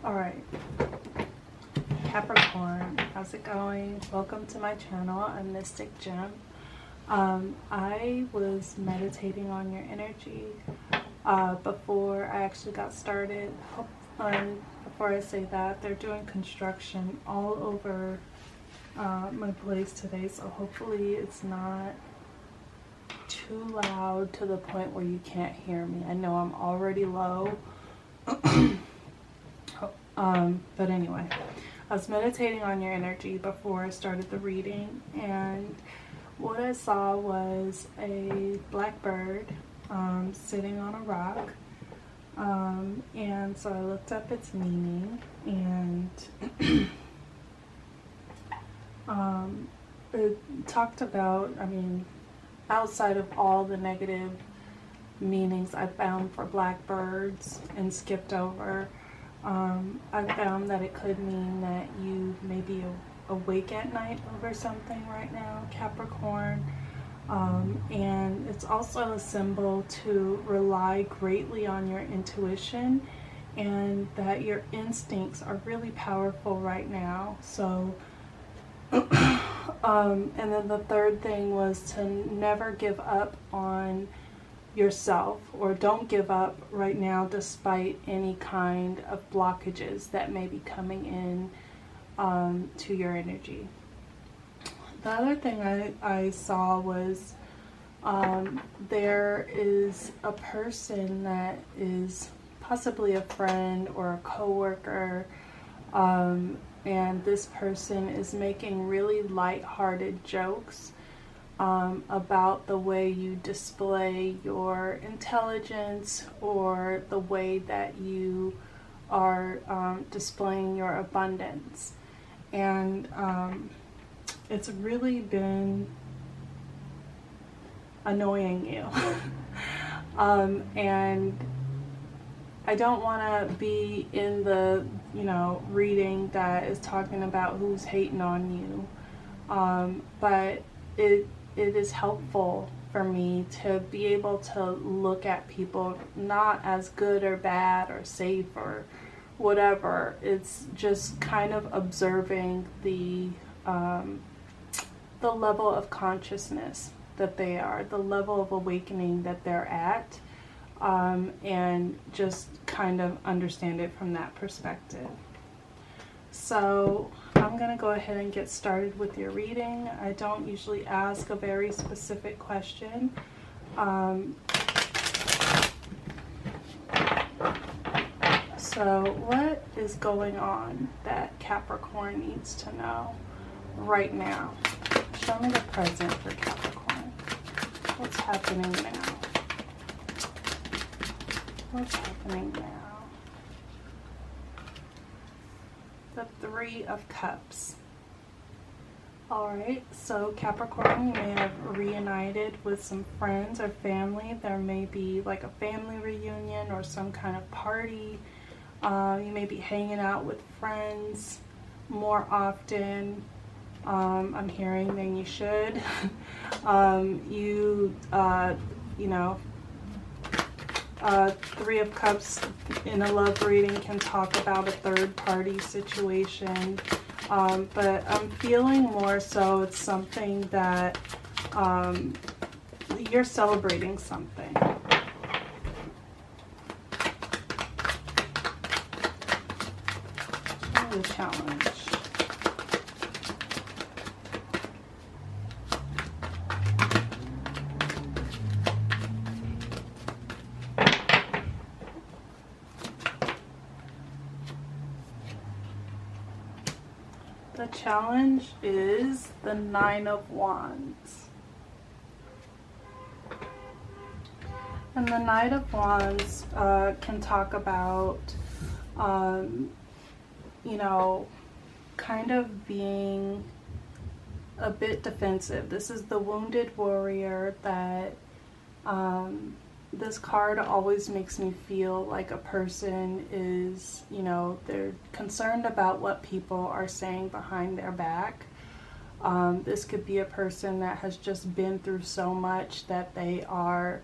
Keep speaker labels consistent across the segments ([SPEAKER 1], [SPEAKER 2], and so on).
[SPEAKER 1] Alright, Capricorn, how's it going? Welcome to my channel, I'm Mystic Gem. I was meditating on your energy before I actually got started. Before I say that, they're doing construction all over my place today, so hopefully it's not too loud to the point where you can't hear me. I know I'm already low. But anyway, I was meditating on your energy before I started the reading, and what I saw was a black bird sitting on a rock, and so I looked up its meaning, and it talked about, outside of all the negative meanings I found for black birds and skipped over, I found that it could mean that you may be awake at night over something right now, Capricorn. And it's also a symbol to rely greatly on your intuition, and that your instincts are really powerful right now. So, and then the third thing was to never give up on yourself, or don't give up right now despite any kind of blockages that may be coming in to your energy. The other thing I saw was there is a person that is possibly a friend or a coworker, and this person is making really lighthearted jokes about the way you display your intelligence, or the way that you are displaying your abundance. And it's really been annoying you. And I don't want to be in the, reading that is talking about who's hating on you. But it is helpful for me to be able to look at people not as good or bad or safe or whatever. It's just kind of observing the level of consciousness that they are, the level of awakening that they're at, and just kind of understand it from that perspective. So I'm going to go ahead and get started with your reading. I don't usually ask a very specific question. So what is going on that Capricorn needs to know right now? Show me the present for Capricorn. What's happening now? What's happening now? The Three of Cups. Alright, so Capricorn, you may have reunited with some friends or family. There may be like a family reunion or some kind of party. You may be hanging out with friends more often, I'm hearing, than you should. Three of Cups in a love reading can talk about a third party situation, but I'm feeling more so it's something that you're celebrating something. The challenge. The challenge is the Nine of Wands. And the Knight of Wands can talk about, kind of being a bit defensive. This is the wounded warrior that this card always makes me feel like a person is, they're concerned about what people are saying behind their back. This could be a person that has just been through so much that they are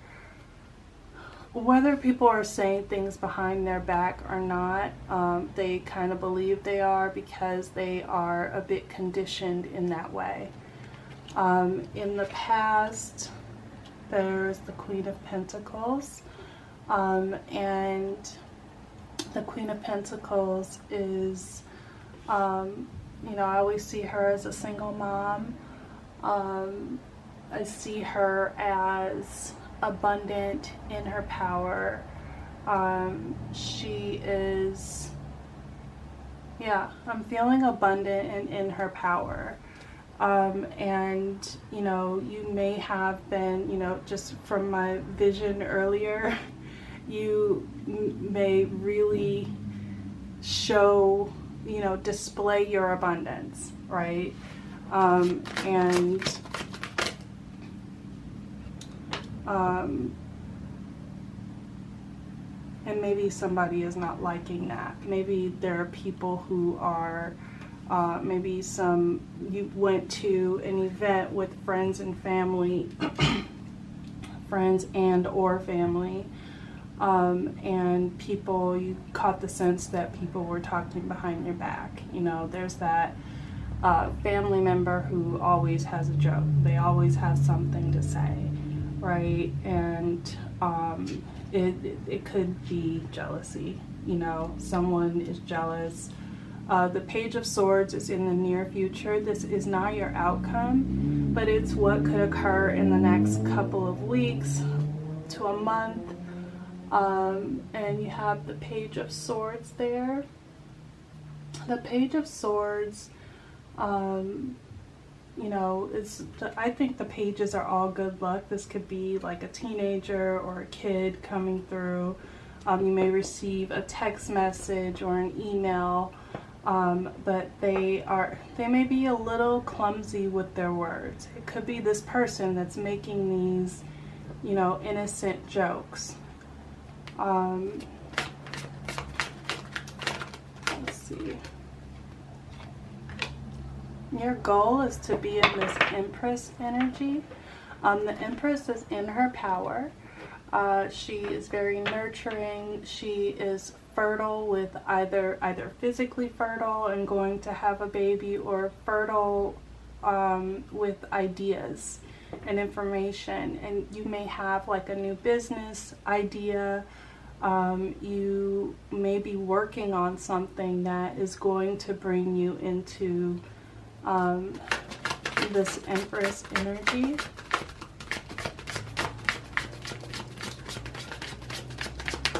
[SPEAKER 1] whether people are saying things behind their back or not, they kind of believe they are because they are a bit conditioned in that way. In the past, there's the Queen of Pentacles, and the Queen of Pentacles is, you know, I always see her as a single mom. I see her as abundant in her power. She is, yeah, I'm feeling abundant and in her power. And, you know, you may have been, you know, just from my vision earlier, you may really show, you know, display your abundance, right? And maybe somebody is not liking that. Maybe there are people who are, maybe you went to an event with friends and family, friends and or family, and people, you caught the sense that people were talking behind your back. You know, there's that family member who always has a joke. They always have something to say, right? And it could be jealousy. You know, someone is jealous. The Page of Swords is in the near future. This is not your outcome, but it's what could occur in the next couple of weeks to a month. And you have the Page of Swords there. The Page of Swords, you know, I think the pages are all good luck. This could be like a teenager or a kid coming through. You may receive a text message or an email, but they may be a little clumsy with their words. It could be this person that's making these, you know, innocent jokes. Let's see. Your goal is to be in this Empress energy. The Empress is in her power. She is very nurturing. She is fertile with either physically fertile and going to have a baby, or fertile with ideas and information. And you may have like a new business idea. You may be working on something that is going to bring you into this Empress energy.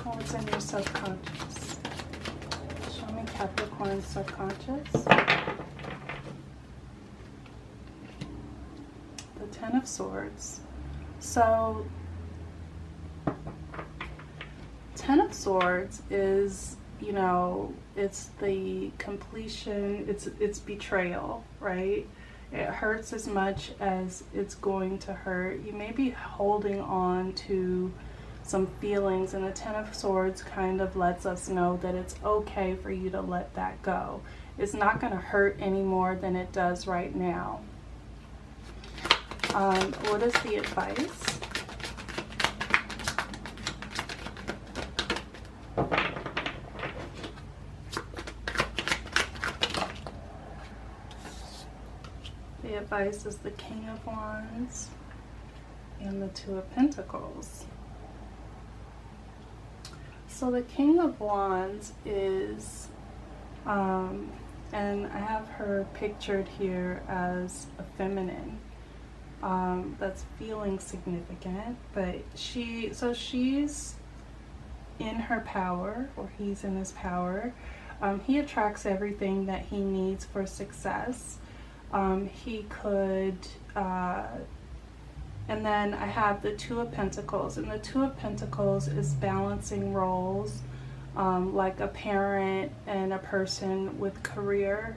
[SPEAKER 1] What's in your subconscious? Show me Capricorn subconscious. The Ten of Swords. So, Ten of Swords is, you know, it's the completion, it's betrayal, right? It hurts as much as it's going to hurt. You may be holding on to some feelings, and the Ten of Swords kind of lets us know that it's okay for you to let that go. It's not going to hurt any more than it does right now. What is the advice? The advice is the King of Wands and the Two of Pentacles. So the King of Wands is, and I have her pictured here as a feminine, that's feeling significant, but she's in her power, or he's in his power. He attracts everything that he needs for success. He could, and then I have the Two of Pentacles, and the Two of Pentacles is balancing roles, like a parent and a person with career,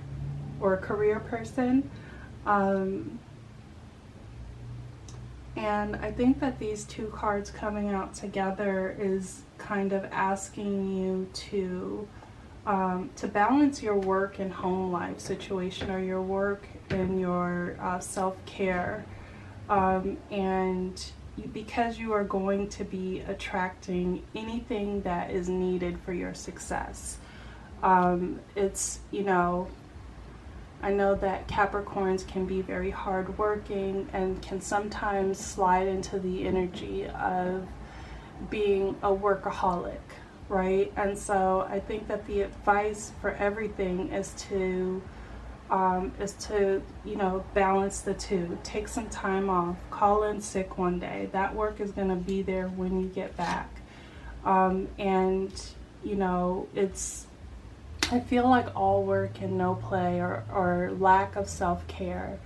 [SPEAKER 1] or a career person. And I think that these two cards coming out together is kind of asking you to balance your work and home life situation, or your work and your self-care. And because you are going to be attracting anything that is needed for your success. It's, you know, I know that Capricorns can be very hardworking and can sometimes slide into the energy of being a workaholic, right? And so I think that the advice for everything is to you know, balance the two. Take some time off. Call in sick one day. That work is going to be there when you get back. And you know, I feel like all work and no play, or lack of self-care,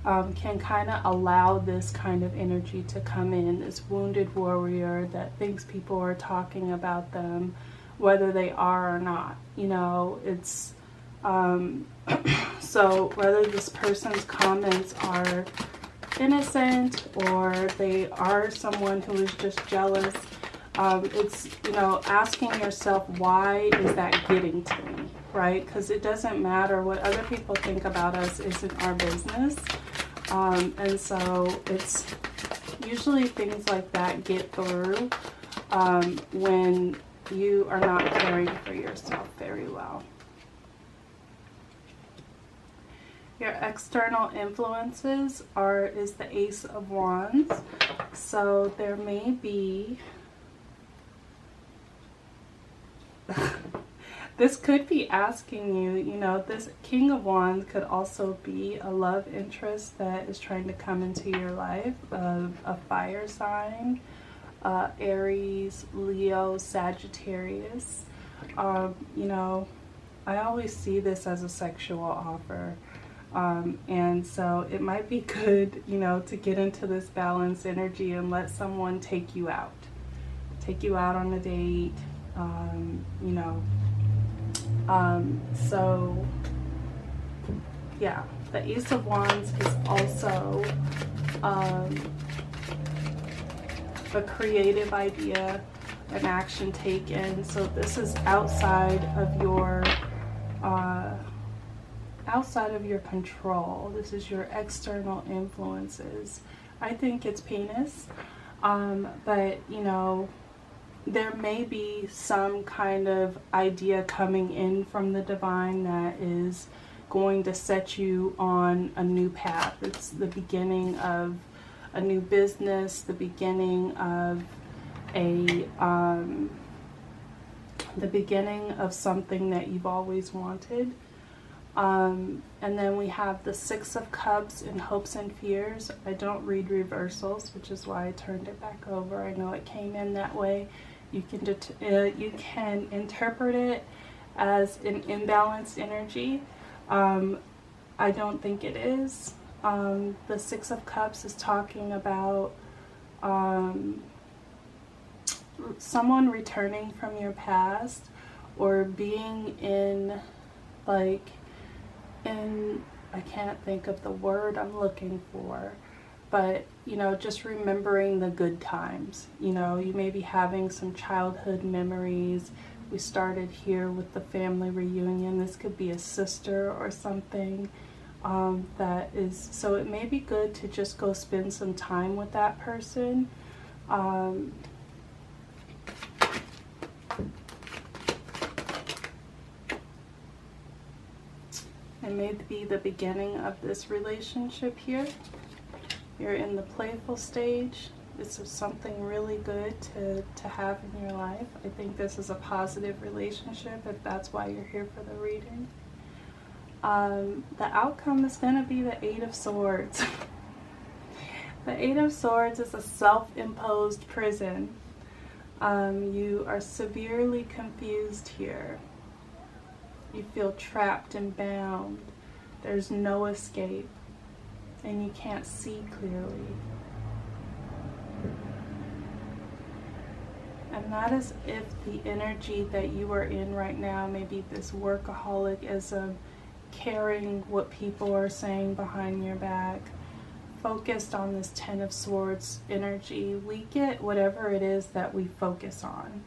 [SPEAKER 1] can kind of allow this kind of energy to come in, this wounded warrior that thinks people are talking about them, whether they are or not. You know, it's so whether this person's comments are innocent or they are someone who is just jealous, it's, you know, asking yourself, why is that getting to me, right? Because it doesn't matter what other people think about us, isn't our business. And so it's usually things like that get through when you are not caring for yourself very well. Your external influences is the Ace of Wands. So there may be this could be asking you, you know, this King of Wands could also be a love interest that is trying to come into your life, a fire sign, Aries, Leo, Sagittarius. You know, I always see this as a sexual offer. And so it might be good, you know, to get into this balanced energy and let someone take you out on a date, you know. So yeah, the Ace of Wands is also a creative idea, an action taken. So this is outside of your control. This is your external influences. I think it's penis, but you know, there may be some kind of idea coming in from the divine that is going to set you on a new path. It's the beginning of a new business, the beginning of the beginning of something that you've always wanted. And then we have the Six of Cups in Hopes and Fears. I don't read reversals, which is why I turned it back over. I know it came in that way. You can interpret it as an imbalanced energy. I don't think it is. The Six of Cups is talking about someone returning from your past, or being in, like, I can't think of the word I'm looking for, but you know, just remembering the good times. You know, you may be having some childhood memories. We started here with the family reunion. This could be a sister or something that is, so it may be good to just go spend some time with that person. It may be the beginning of this relationship here. You're in the playful stage. This is something really good to have in your life. I think this is a positive relationship if that's why you're here for the reading. The outcome is going to be the Eight of Swords. The Eight of Swords is a self-imposed prison. You are severely confused here. You feel trapped and bound. There's no escape, and you can't see clearly. And that is if the energy that you are in right now, maybe this workaholism, caring what people are saying behind your back, focused on this Ten of Swords energy, we get whatever it is that we focus on,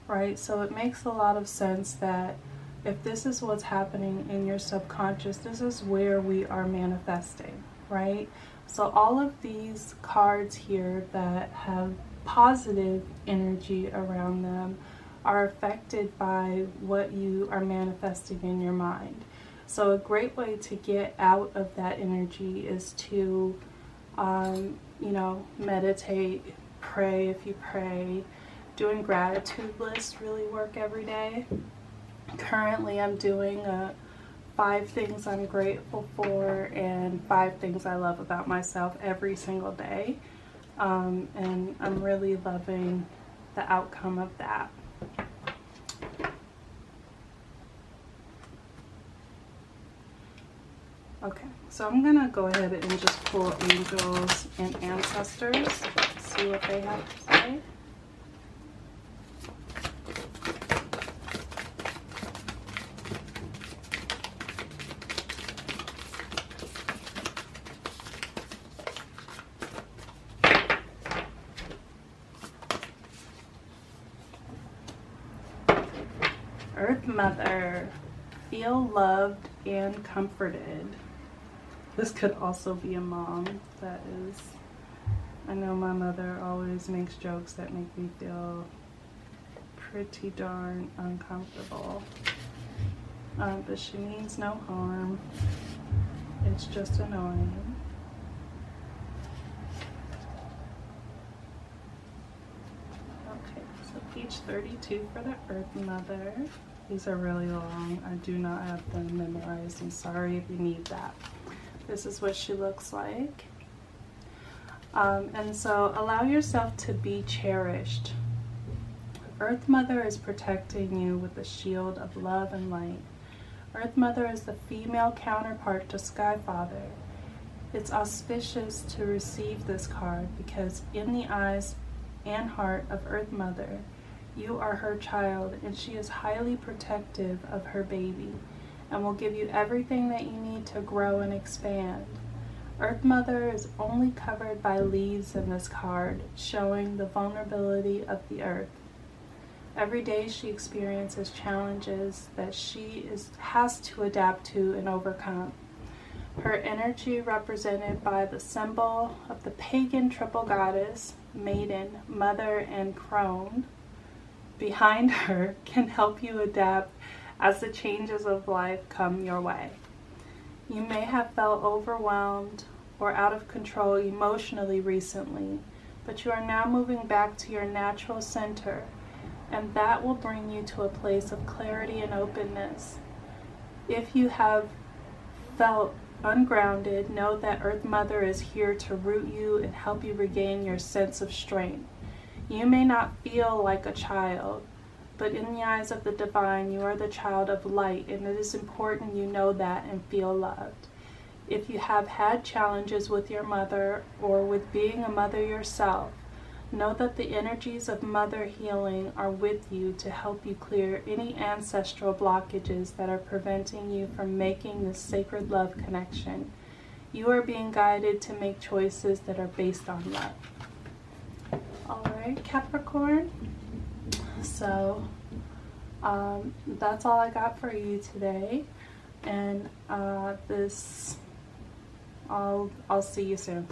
[SPEAKER 1] right? So it makes a lot of sense that if this is what's happening in your subconscious, this is where we are manifesting, right? So all of these cards here that have positive energy around them are affected by what you are manifesting in your mind. So a great way to get out of that energy is to, meditate, pray if you pray. Doing gratitude lists really work every day. Currently I'm doing 5 things I'm grateful for and 5 things I love about myself every single day. And I'm really loving the outcome of that. Okay, so I'm gonna go ahead and just pull angels and ancestors, see what they have to say. Earth Mother, feel loved and comforted. This could also be a mom. I know my mother always makes jokes that make me feel pretty darn uncomfortable. But she means no harm. It's just annoying. Okay, so page 32 for the Earth Mother. These are really long. I do not have them memorized. I'm sorry if you need that. This is what she looks like. And so allow yourself to be cherished. Earth Mother is protecting you with a shield of love and light. Earth Mother is the female counterpart to Sky Father. It's auspicious to receive this card because in the eyes and heart of Earth Mother, you are her child and she is highly protective of her baby and will give you everything that you need to grow and expand. Earth Mother is only covered by leaves in this card, showing the vulnerability of the earth. Every day she experiences challenges that she has to adapt to and overcome. Her energy, represented by the symbol of the pagan triple goddess, Maiden, Mother, and Crone, behind her can help you adapt as the changes of life come your way. You may have felt overwhelmed or out of control emotionally recently, but you are now moving back to your natural center, and that will bring you to a place of clarity and openness. If you have felt ungrounded, know that Earth Mother is here to root you and help you regain your sense of strength. You may not feel like a child, but in the eyes of the divine, you are the child of light, and it is important you know that and feel loved. If you have had challenges with your mother or with being a mother yourself, know that the energies of mother healing are with you to help you clear any ancestral blockages that are preventing you from making this sacred love connection. You are being guided to make choices that are based on love. Alright, Capricorn. So that's all I got for you today. And I'll see you soon.